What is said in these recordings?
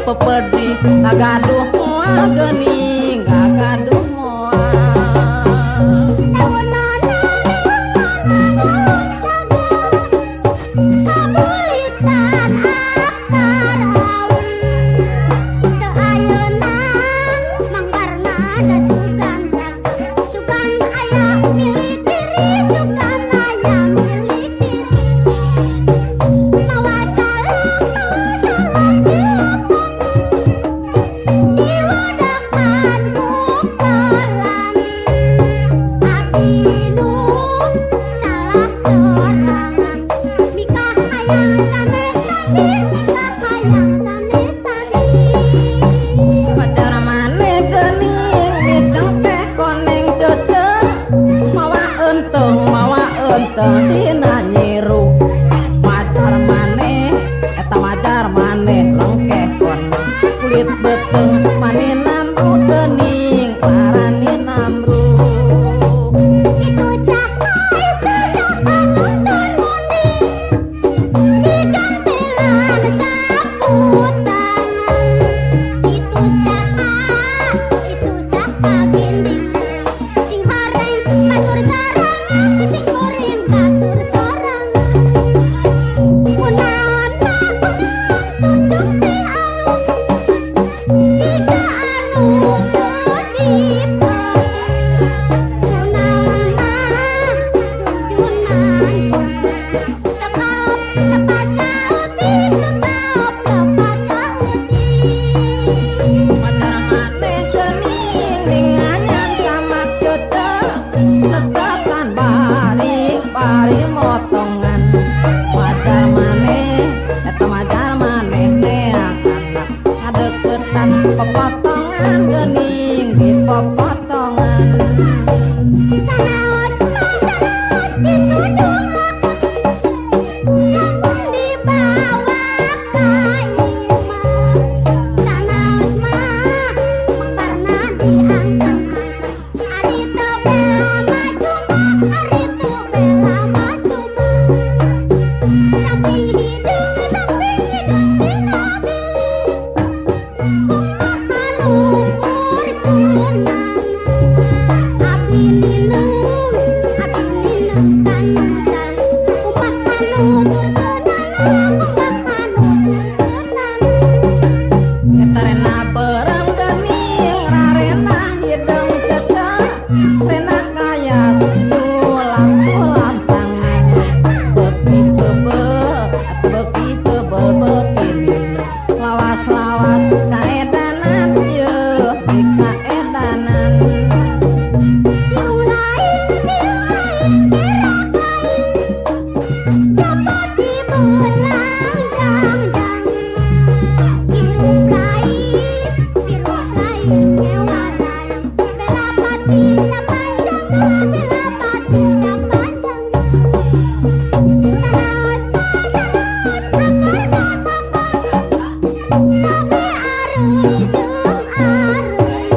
Pepedi ngagaduh moal geuning ngagaduh moal dina nyiru majar maneh eta majar maneh lengkehon kulit beteng maneh namru geuning parani namru itu saka nonton mundi digantilan saputan itu saka gending sing hareng batur sarangan sing goreng batur sorang kunaon tunjuk teh alus jika anu teu kunaon tunjunan tekap lepas sauti tekap lepas sauti matar maneh geuning ninganyan sama ceuceu tetekan bari motongan majar maneh eta majar maneh neang anak ngadeukeutan pepotongan geuning di pepotongan sanaos ditudung lamun dibawa ka imah sanaos mah mangbarna diangkat ari teu bela maju mah ari teu bela maju mah samping hidung dina bilih kumaha nukur kunana abdi ninung kan modal kumaha nutur kunana kumaha nutur kunana eta rena beureum geuning rarena hidung ceuceu rena kaya tulang tangan beki tebel beki lawas-lawas kaedanan yeuh di kaedanan tiung lain dapat dibelang jang-jang hirup lain ewaran bela pati sapanjang bela pati sapanjang sanaos sabe areuy jeung areuy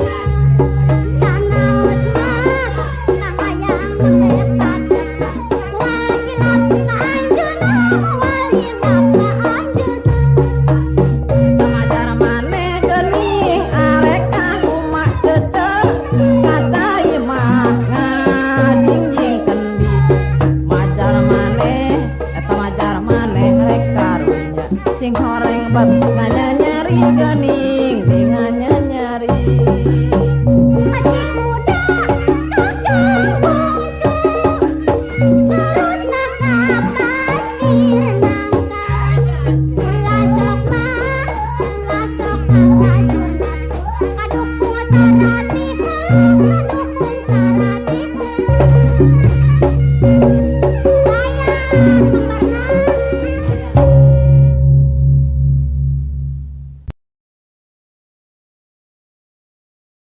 sanaos mah nangayang lepat moal jilat ka anjeunna moal jilat ka anjeunna majar maneh geuning arek ka rumah ceuceu kacai mah ngajingjing kendi majar maneh eta majar maneh rek karunya sing horeng bet nganya nyari geuning di nganya nyari